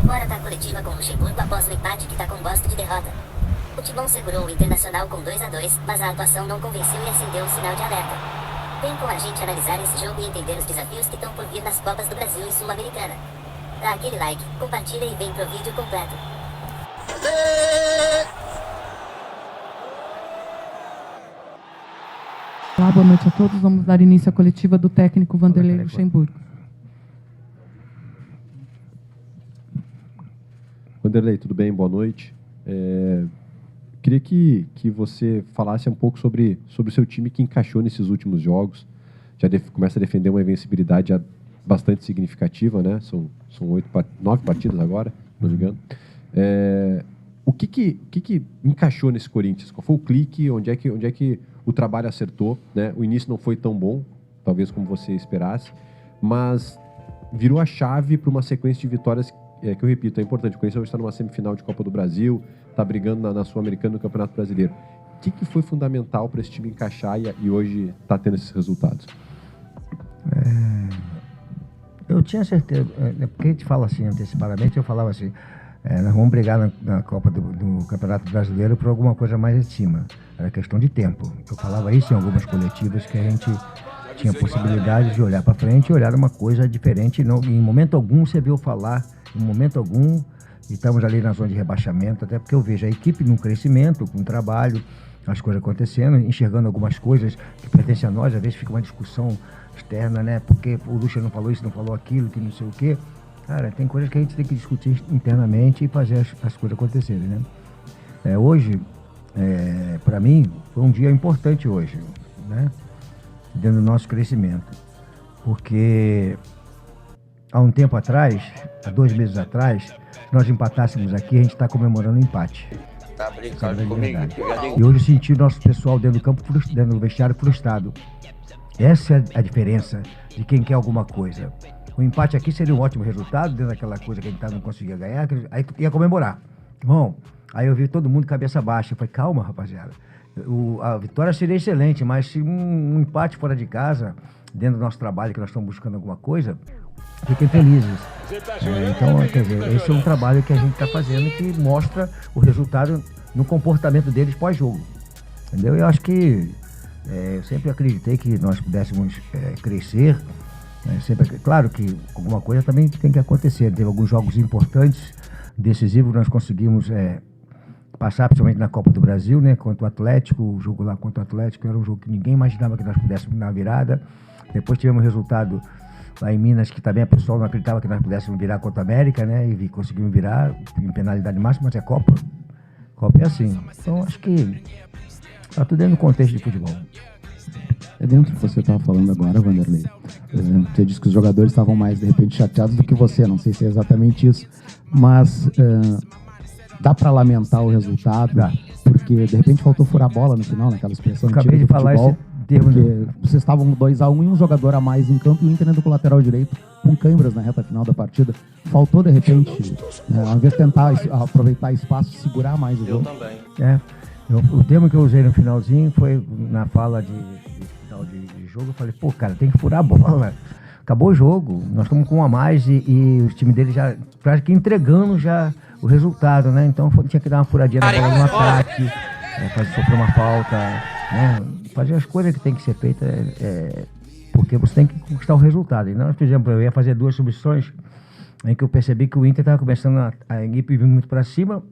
Agora tá a coletiva com o Luxemburgo após o empate que tá com gosto de derrota. O Timão segurou o Internacional com 2-2, mas a atuação não convenceu e acendeu o sinal de alerta. Vem com a gente analisar esse jogo e entender os desafios que estão por vir nas Copas do Brasil e Sul-Americana. Dá aquele like, compartilha e vem pro vídeo completo. Olá, boa noite a todos. Vamos dar início à coletiva do técnico Vanderlei Luxemburgo. Vanderlei, tudo bem? Boa noite. Queria que você falasse um pouco sobre o seu time que encaixou nesses últimos jogos. Já começa a defender uma invencibilidade bastante significativa, né? São 9 partidas agora, não me engano. O que encaixou nesse Corinthians? Qual foi o clique? Onde é que o trabalho acertou, né? O início não foi tão bom, talvez como você esperasse, mas virou a chave para uma sequência de vitórias que eu repito, é importante. O Corinthians hoje está numa semifinal de Copa do Brasil, está brigando na Sul-Americana no Campeonato Brasileiro. O que foi fundamental para esse time encaixar e hoje está tendo esses resultados? Eu tinha certeza, porque a gente fala assim antecipadamente, eu falava assim, nós vamos brigar na Copa do Campeonato Brasileiro por alguma coisa mais em cima. Era questão de tempo. Eu falava isso em algumas coletivas, que a gente tinha possibilidade de olhar para frente e olhar uma coisa diferente. Não, em momento algum você viu falar, em momento algum, estamos ali na zona de rebaixamento, até porque eu vejo a equipe num crescimento, com trabalho, as coisas acontecendo, enxergando algumas coisas que pertencem a nós. Às vezes fica uma discussão externa, né? Porque o Lucha não falou isso, não falou aquilo, que não sei o quê. Cara, tem coisas que a gente tem que discutir internamente e fazer as coisas acontecerem, né? Hoje, para mim, foi um dia importante hoje, né? Dentro do nosso crescimento. Porque há um tempo atrás, há 2 meses atrás, se nós empatássemos aqui, a gente está comemorando o empate. Tá brincando comigo? E hoje eu senti o nosso pessoal dentro do campo, dentro do vestiário, frustrado. Essa é a diferença de quem quer alguma coisa. O empate aqui seria um ótimo resultado, dentro daquela coisa que a gente não conseguia ganhar, aí ia comemorar. Bom, aí eu vi todo mundo cabeça baixa. Eu falei, calma, rapaziada. A vitória seria excelente, mas se um empate fora de casa, dentro do nosso trabalho, que nós estamos buscando alguma coisa, fiquem felizes. Então, quer dizer, esse é um trabalho que a gente está fazendo que mostra o resultado no comportamento deles pós-jogo. Entendeu? Eu acho que eu sempre acreditei que nós pudéssemos crescer. Claro que alguma coisa também tem que acontecer. Teve alguns jogos importantes, decisivos, nós conseguimos passar, principalmente na Copa do Brasil, né, contra o Atlético. O jogo lá contra o Atlético era um jogo que ninguém imaginava que nós pudéssemos na virada. Depois tivemos resultado lá em Minas, que também a pessoa não acreditava que nós pudéssemos virar contra a América, né, e conseguimos virar em penalidade máxima, mas é Copa. Copa é assim. Então, acho que está tudo dentro do contexto de futebol. Dentro do que você estava falando agora, Vanderlei, você disse que os jogadores estavam mais, de repente, chateados do que você, não sei se é exatamente isso, mas dá para lamentar o resultado, Dá. Porque de repente faltou furar a bola no final, naquela expressão Acabei de falar futebol, esse termo. porque vocês estavam 2-1 e um jogador a mais em campo e o Inter indo com o lateral direito, com câimbras na reta final da partida. Faltou, de repente, ao invés de tentar aproveitar espaço, segurar mais o Eu jogo. também. O termo que eu usei no finalzinho foi na fala de final de jogo. Eu falei, pô, cara, tem que furar a bola. Acabou o jogo, nós estamos com um a mais e o time dele já quase que entregando já o resultado, né? Então tinha que dar uma furadinha na bola no ataque, fazer sofrer uma falta, né? Fazer as coisas que tem que ser feitas, porque você tem que conquistar o resultado. E nós fizemos, eu ia fazer 2 substituições em que eu percebi que o Inter estava começando a equipe vir muito para cima.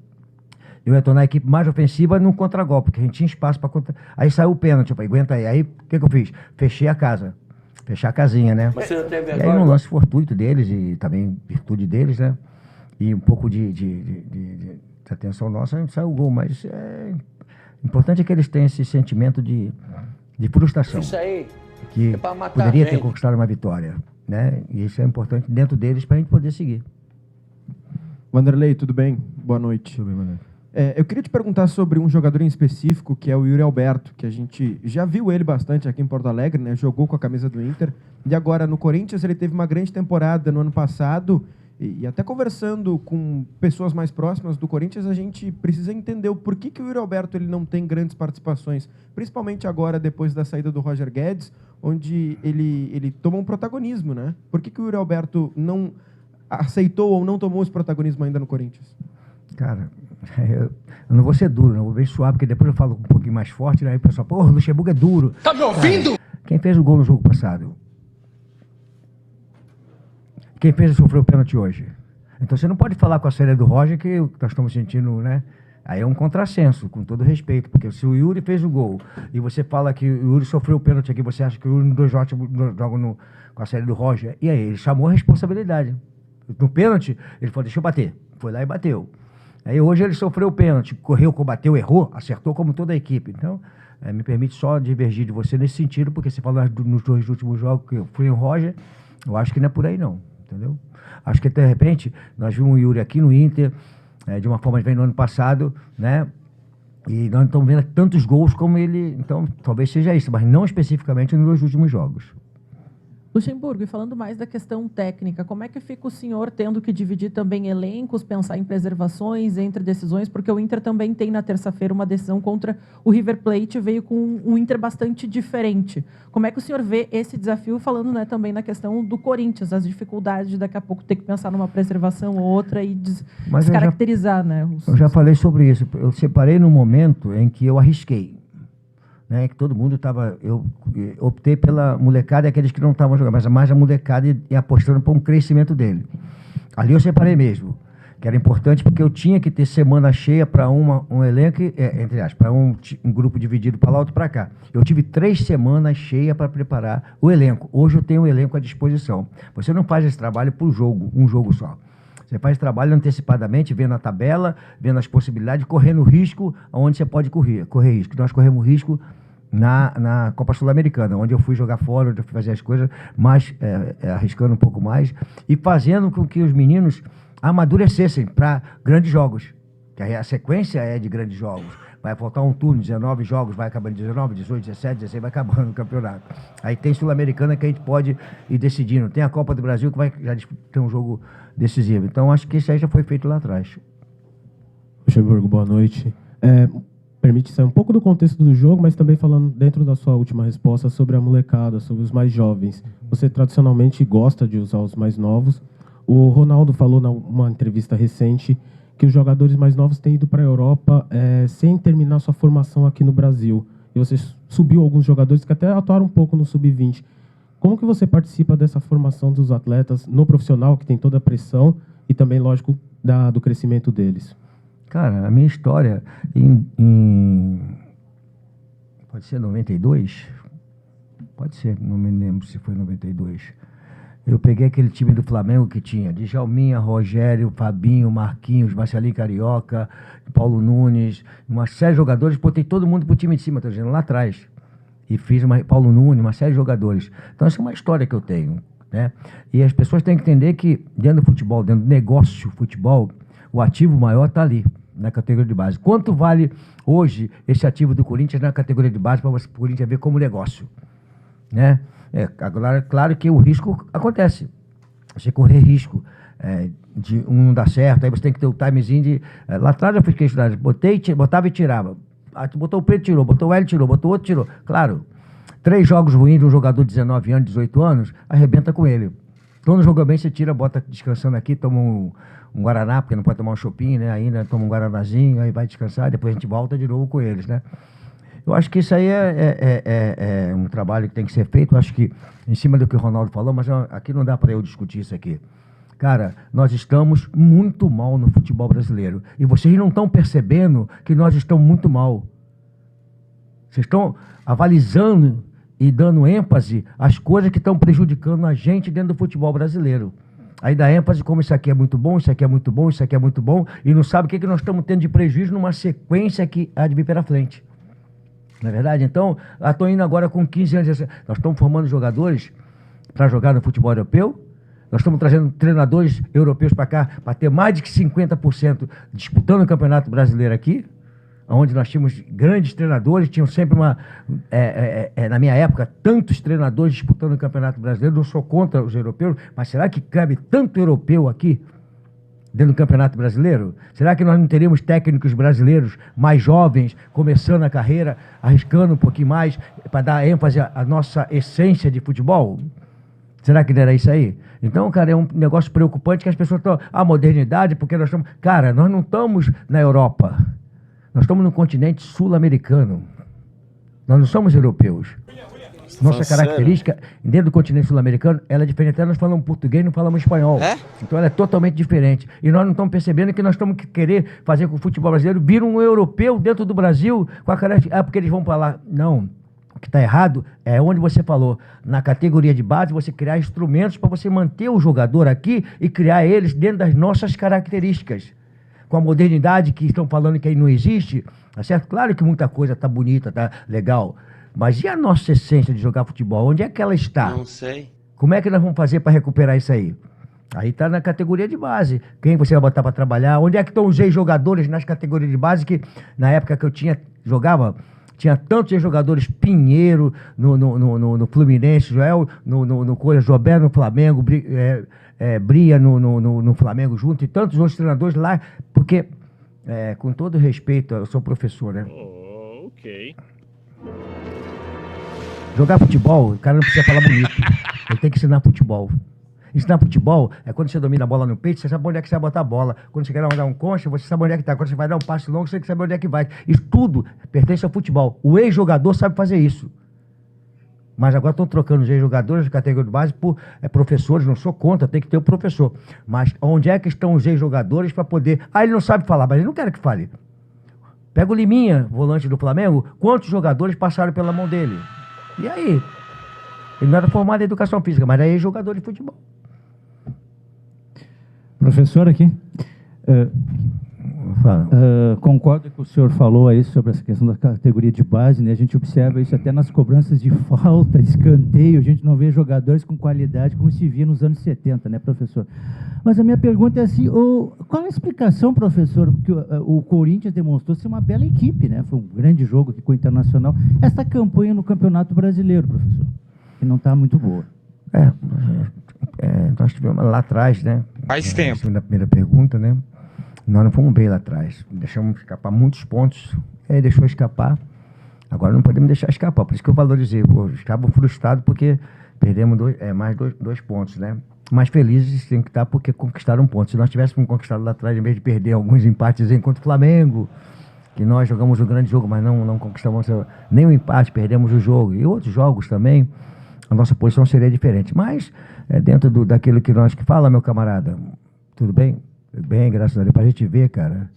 Eu ia tornar a equipe mais ofensiva num contragolpe, porque a gente tinha espaço para contra. Aí saiu o pênalti, eu falei, aguenta aí. Aí o que eu fiz? Fechei a casa. Fechar a casinha, né? Mas você não teve E aí agora? no lance fortuito deles e também virtude deles, né? E um pouco de atenção nossa, a gente saiu o gol. Mas importante é que eles tenham esse sentimento de frustração. Isso aí Que é pra matar poderia a ter gente. conquistado uma vitória, né? E isso é importante dentro deles para a gente poder seguir. Vanderlei, tudo bem? Boa noite. Eu queria te perguntar sobre um jogador em específico, que é o Yuri Alberto, que a gente já viu ele bastante aqui em Porto Alegre, né? Jogou com a camisa do Inter. E agora no Corinthians ele teve uma grande temporada no ano passado. E até conversando com pessoas mais próximas do Corinthians, a gente precisa entender o porquê que o Yuri Alberto ele não tem grandes participações, principalmente agora depois da saída do Roger Guedes, onde ele tomou um protagonismo, né? Por que o Yuri Alberto não aceitou ou não tomou esse protagonismo ainda no Corinthians? Cara, eu não vou ser duro, não. Vou bem suave, porque depois eu falo um pouquinho mais forte, né? Aí o pessoal, pô, o Luxemburgo é duro. Tá me ouvindo? Cara, quem fez o gol no jogo passado? Quem fez sofreu o pênalti hoje? Então você não pode falar com a série do Roger que nós estamos sentindo, né? Aí é um contrassenso, com todo respeito, porque se o Yuri fez o gol e você fala que o Yuri sofreu o pênalti aqui, você acha que o Yuri nos dois jogos com a série do Roger, e aí ele chamou a responsabilidade. No pênalti, ele falou, deixa eu bater. Foi lá e bateu. Aí hoje ele sofreu o pênalti, correu, combateu, errou, acertou como toda a equipe. Então, me permite só divergir de você nesse sentido, porque você falou nos dois últimos jogos que eu fui em Roger, eu acho que não é por aí não, entendeu? Acho que de repente, nós vimos o Yuri aqui no Inter, de uma forma que vem no ano passado, né? E nós não estamos vendo tantos gols como ele, então talvez seja isso, mas não especificamente nos dois últimos jogos. Luxemburgo, e falando mais da questão técnica, como é que fica o senhor tendo que dividir também elencos, pensar em preservações entre decisões, porque o Inter também tem na terça-feira uma decisão contra o River Plate, veio com um Inter bastante diferente. Como é que o senhor vê esse desafio, falando, né, também na questão do Corinthians, as dificuldades de daqui a pouco ter que pensar numa preservação ou outra e descaracterizar, né? Eu já falei sobre isso, eu separei no momento em que eu arrisquei. Né, que todo mundo estava... Eu optei pela molecada e aqueles que não estavam jogando, mas mais a molecada e apostando para um crescimento dele. Ali eu separei mesmo, que era importante porque eu tinha que ter semana cheia para um elenco, entre aspas, para um grupo dividido para lá, outro para cá. Eu tive 3 semanas cheias para preparar o elenco. Hoje eu tenho o elenco à disposição. Você não faz esse trabalho por jogo, um jogo só. Você faz trabalho antecipadamente, vendo a tabela, vendo as possibilidades, correndo risco onde você pode correr risco. Nós corremos risco na Copa Sul-Americana, onde eu fui jogar fora, onde eu fui fazer as coisas, mas arriscando um pouco mais e fazendo com que os meninos amadurecessem para grandes jogos. Que a sequência é de grandes jogos. Vai faltar um turno, 19 jogos, vai acabando 19, 18, 17, 16, vai acabando o campeonato. Aí tem Sul-Americana que a gente pode ir decidindo. Tem a Copa do Brasil que vai já ter um jogo decisivo. Então, acho que isso aí já foi feito lá atrás. Luxemburgo, boa noite. Permite sair um pouco do contexto do jogo, mas também falando dentro da sua última resposta sobre a molecada, sobre os mais jovens. Você tradicionalmente gosta de usar os mais novos. O Ronaldo falou numa entrevista recente que os jogadores mais novos têm ido para a Europa sem terminar sua formação aqui no Brasil. E você subiu alguns jogadores que até atuaram um pouco no Sub-20. Como que você participa dessa formação dos atletas no profissional, que tem toda a pressão, e também, lógico, do crescimento deles? Cara, a minha história pode ser 92? Pode ser, não me lembro se foi 92. Eu peguei aquele time do Flamengo que tinha Djalminha, Rogério, Fabinho, Marquinhos, Marcelinho Carioca, Paulo Nunes, uma série de jogadores, botei todo mundo pro time de cima, tô dizendo, lá atrás. E fiz Paulo Nunes, uma série de jogadores. Então, essa é uma história que eu tenho, né? E as pessoas têm que entender que, dentro do futebol, dentro do negócio futebol, o ativo maior está ali, na categoria de base. Quanto vale hoje esse ativo do Corinthians na categoria de base para o Corinthians ver como negócio? Né? Agora, claro que o risco acontece. Você correr risco de um não dar certo, aí você tem que ter o timezinho de... lá atrás eu fiz questão, botava e tirava. Botou o preto, tirou, botou o L, tirou, botou o outro, tirou. Claro, 3 jogos ruins de um jogador de 19 anos, 18 anos, arrebenta com ele. Quando jogou bem, você tira, bota descansando aqui, toma um Guaraná, porque não pode tomar um chopinho, né? Ainda toma um Guaranazinho, aí vai descansar, depois a gente volta de novo com eles, né? Eu acho que isso aí é um trabalho que tem que ser feito, eu acho que em cima do que o Ronaldo falou, mas aqui não dá para eu discutir isso aqui. Cara, nós estamos muito mal no futebol brasileiro. E vocês não estão percebendo que nós estamos muito mal. Vocês estão avalizando e dando ênfase às coisas que estão prejudicando a gente dentro do futebol brasileiro. Aí dá ênfase como isso aqui é muito bom, isso aqui é muito bom, isso aqui é muito bom, e não sabe o que nós estamos tendo de prejuízo numa sequência que há de vir pela frente. Não é verdade? Então, estou indo agora com 15 anos. Nós estamos formando jogadores para jogar no futebol europeu. Nós estamos trazendo treinadores europeus para cá para ter mais de 50% disputando o Campeonato Brasileiro aqui, onde nós tínhamos grandes treinadores, tinham sempre na minha época, tantos treinadores disputando o Campeonato Brasileiro. Não sou contra os europeus, mas será que cabe tanto europeu aqui dentro do Campeonato Brasileiro? Será que nós não teríamos técnicos brasileiros mais jovens, começando a carreira, arriscando um pouquinho mais, para dar ênfase à nossa essência de futebol? Será que não era isso aí? Então, cara, é um negócio preocupante que as pessoas estão... A modernidade, porque nós estamos... Cara, nós não estamos na Europa. Nós estamos no continente sul-americano. Nós não somos europeus. Nossa característica, dentro do continente sul-americano, ela é diferente. Até nós falamos português, não falamos espanhol. É? Então ela é totalmente diferente. E nós não estamos percebendo que nós estamos querer fazer com que o futebol brasileiro vire um europeu dentro do Brasil, com a característica... Ah, porque eles vão para lá. Não. O que está errado é onde você falou, na categoria de base, você criar instrumentos para você manter o jogador aqui e criar eles dentro das nossas características. Com a modernidade que estão falando que aí não existe, tá certo? Claro que muita coisa está bonita, está legal, mas e a nossa essência de jogar futebol? Onde é que ela está? Não sei. Como é que nós vamos fazer para recuperar isso aí? Aí está na categoria de base. Quem você vai botar para trabalhar? Onde é que estão os ex-jogadores nas categorias de base que, na época que eu jogava, tinha tantos jogadores, Pinheiro no Fluminense, Joel no Coisa, Jobé no Flamengo, Bria no Flamengo junto, e tantos outros treinadores lá, porque, com todo respeito, eu sou professor, né? Ok. Jogar futebol, o cara não precisa falar bonito. Ele tem que ensinar futebol. Ensinar futebol é quando você domina a bola no peito, você sabe onde é que você vai botar a bola. Quando você quer dar um concha, você sabe onde é que está. Quando você vai dar um passe longo, você sabe onde é que vai. Isso tudo pertence ao futebol. O ex-jogador sabe fazer isso. Mas agora estão trocando os ex-jogadores de categoria de base por professores. Não sou contra, tem que ter o professor. Mas onde é que estão os ex-jogadores para poder... Ah, ele não sabe falar, mas ele não quer que fale. Pega o Liminha, volante do Flamengo, quantos jogadores passaram pela mão dele? E aí? Ele não era formado em educação física, mas era ex-jogador de futebol. Professor aqui, concordo com o senhor falou aí sobre essa questão da categoria de base, né? A gente observa isso até nas cobranças de falta, escanteio, a gente não vê jogadores com qualidade como se via nos anos 70, né, professor? Mas a minha pergunta é assim, qual a explicação, professor, porque o Corinthians demonstrou ser uma bela equipe, né? Foi um grande jogo aqui com o Internacional. Essa campanha no Campeonato Brasileiro, professor, que não está muito boa. Nós tivemos lá atrás, né? Faz tempo. Na primeira pergunta, né? Nós não fomos bem lá atrás. Deixamos escapar muitos pontos. Aí deixou escapar. Agora não podemos deixar escapar. Por isso que eu valorizei. Estava frustrado porque perdemos mais dois pontos, né? Mas felizes tem que estar porque conquistaram pontos. Se nós tivéssemos conquistado lá atrás, em vez de perder alguns empates contra o Flamengo, que nós jogamos um grande jogo, mas não conquistamos nem o empate, perdemos o jogo. E outros jogos também, a nossa posição seria diferente. Mas dentro daquilo que nós... Fala, meu camarada. Tudo bem? Bem, graças a Deus. Pra gente ver, cara.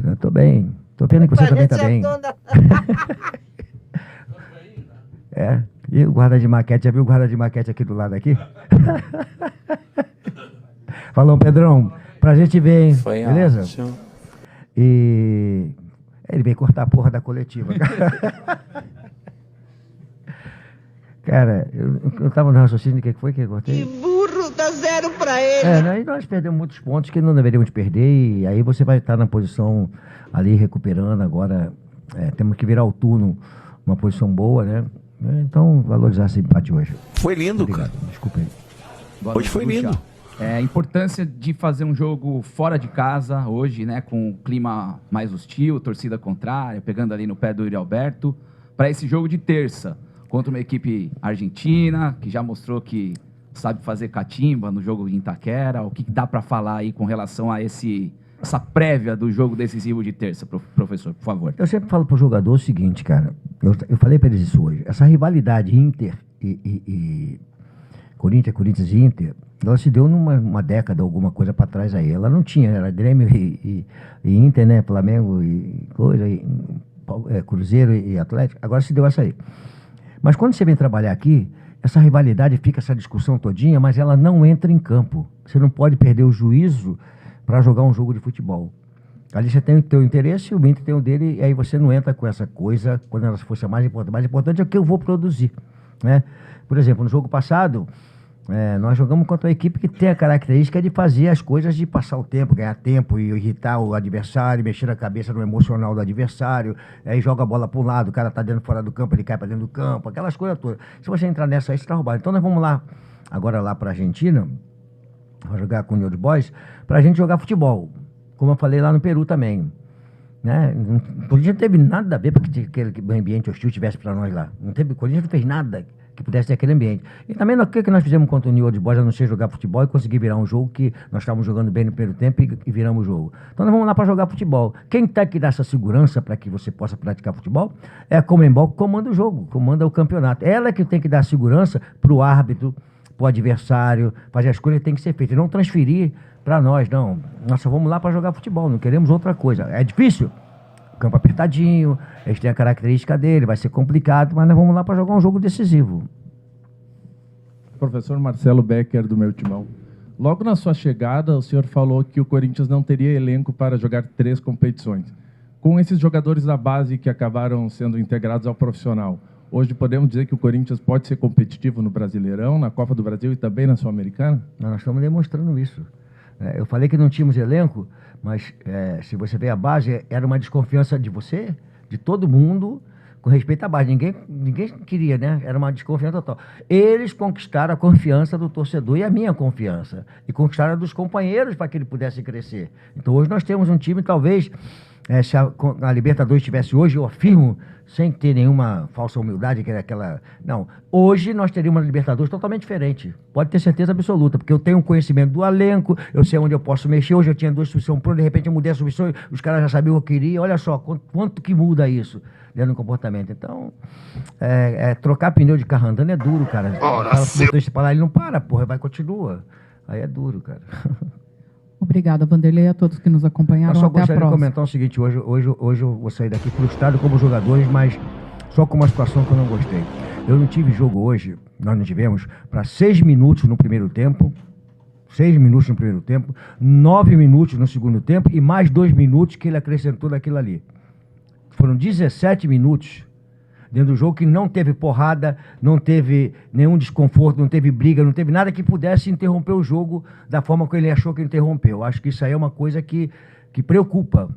Eu tô bem. Tô vendo que você também tá bem. E o guarda de maquete, já viu o guarda de maquete aqui do lado aqui? Falou, Pedrão. Pra gente ver, hein? Foi beleza? Ótimo. E ele veio cortar a porra da coletiva. Cara, eu tava no raciocínio, o que foi que eu cortei? Que burro, dá 0 pra ele. Aí nós perdemos muitos pontos que não deveríamos perder, e aí você vai estar na posição ali recuperando agora. Temos que virar o turno uma posição boa, né? Então, valorizar esse empate hoje. Foi lindo, obrigado, cara. Desculpa aí. Hoje foi lindo. A importância de fazer um jogo fora de casa hoje, né, com o clima mais hostil, torcida contrária, pegando ali no pé do Yuri Alberto, para esse jogo de terça, contra uma equipe argentina, que já mostrou que sabe fazer catimba no jogo em Itaquera. O que dá para falar aí com relação a essa prévia do jogo decisivo de terça, professor, por favor? Eu sempre falo para o jogador o seguinte, cara, eu falei para eles isso hoje, essa rivalidade Inter e Corinthians e Inter, ela se deu numa década, alguma coisa para trás aí. Ela não tinha, era Grêmio e Inter, né, Flamengo e coisa, Cruzeiro e Atlético, agora se deu essa aí. Mas quando você vem trabalhar aqui, essa rivalidade fica essa discussão todinha, mas ela não entra em campo. Você não pode perder o juízo para jogar um jogo de futebol. Ali você tem o teu interesse, o Inter tem o dele, e aí você não entra com essa coisa, quando ela fosse a mais importante. Mais importante é o que eu vou produzir, né? Por exemplo, no jogo passado, nós jogamos contra uma equipe que tem a característica de fazer as coisas, de passar o tempo, ganhar tempo e irritar o adversário, mexer a cabeça no emocional do adversário, aí joga a bola para um lado, o cara está dentro fora do campo, ele cai para dentro do campo, aquelas coisas todas. Se você entrar nessa aí, você está roubado. Então nós vamos lá, agora lá para a Argentina, vamos jogar com o New Boys, para a gente jogar futebol, como eu falei lá no Peru também. Né? O Corinthians não teve nada a ver para que aquele ambiente hostil tivesse para nós lá. O Corinthians não fez nada que pudesse ter aquele ambiente. E também o que nós fizemos contra o New Old Boys, a não ser jogar futebol e conseguir virar um jogo que nós estávamos jogando bem no primeiro tempo e viramos o jogo. Então nós vamos lá para jogar futebol. Quem tem que dar essa segurança para que você possa praticar futebol é a Conmebol, que comanda o jogo, comanda o campeonato. Ela é que tem que dar segurança para o árbitro, para o adversário, fazer as coisas que tem que ser feitas. E não transferir para nós, não. Nós só vamos lá para jogar futebol, não queremos outra coisa. É difícil. Campo apertadinho, eles têm a característica dele, vai ser complicado, mas nós vamos lá para jogar um jogo decisivo. Professor Marcelo Becker, do meu timão. Logo na sua chegada, o senhor falou que o Corinthians não teria elenco para jogar 3 competições. Com esses jogadores da base que acabaram sendo integrados ao profissional, hoje podemos dizer que o Corinthians pode ser competitivo no Brasileirão, na Copa do Brasil e também na Sul-Americana? Nós estamos demonstrando isso. Eu falei que não tínhamos elenco, mas se você vê a base, era uma desconfiança de você, de todo mundo, com respeito à base. Ninguém queria, né? Era uma desconfiança total. Eles conquistaram a confiança do torcedor e a minha confiança. E conquistaram a dos companheiros para que ele pudesse crescer. Então hoje nós temos um time, talvez, se a Libertadores estivesse hoje, eu afirmo, sem ter nenhuma falsa humildade, que era aquela... Não, hoje nós teríamos uma Libertadores totalmente diferente. Pode ter certeza absoluta, porque eu tenho um conhecimento do elenco, eu sei onde eu posso mexer. Hoje eu tinha 2 substituições prontas, de repente eu mudei a substituição, os caras já sabiam o que eu queria. Olha só, quanto que muda isso dentro do comportamento. Então, trocar pneu de carro andando é duro, cara. Deixa pra lá, ele não para, porra, vai, continua. Aí é duro, cara. Obrigada, Vanderlei, a todos que nos acompanharam. Eu só até a gostaria de próxima. comentar o seguinte, hoje eu vou sair daqui frustrado como jogadores, mas só com uma situação que eu não gostei. Eu não tive jogo hoje, nós não tivemos, para 6 minutos no primeiro tempo, 6 minutos no primeiro tempo, 9 minutos no segundo tempo e mais 2 minutos que ele acrescentou daquilo ali. Foram 17 minutos dentro do jogo que não teve porrada, não teve nenhum desconforto, não teve briga, não teve nada que pudesse interromper o jogo da forma que ele achou que interrompeu. Acho que isso aí é uma coisa que preocupa,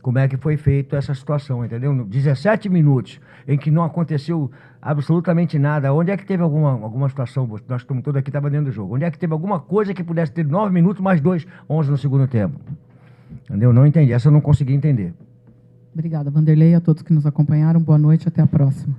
como é que foi feita essa situação, entendeu? 17 minutos em que não aconteceu absolutamente nada. Onde é que teve alguma situação, nós estamos todos aqui, estava dentro do jogo, onde é que teve alguma coisa que pudesse ter 9 minutos mais 2, 11 no segundo tempo? Entendeu? Não entendi, essa eu não consegui entender. Obrigada, Vanderlei, a todos que nos acompanharam. Boa noite, até a próxima.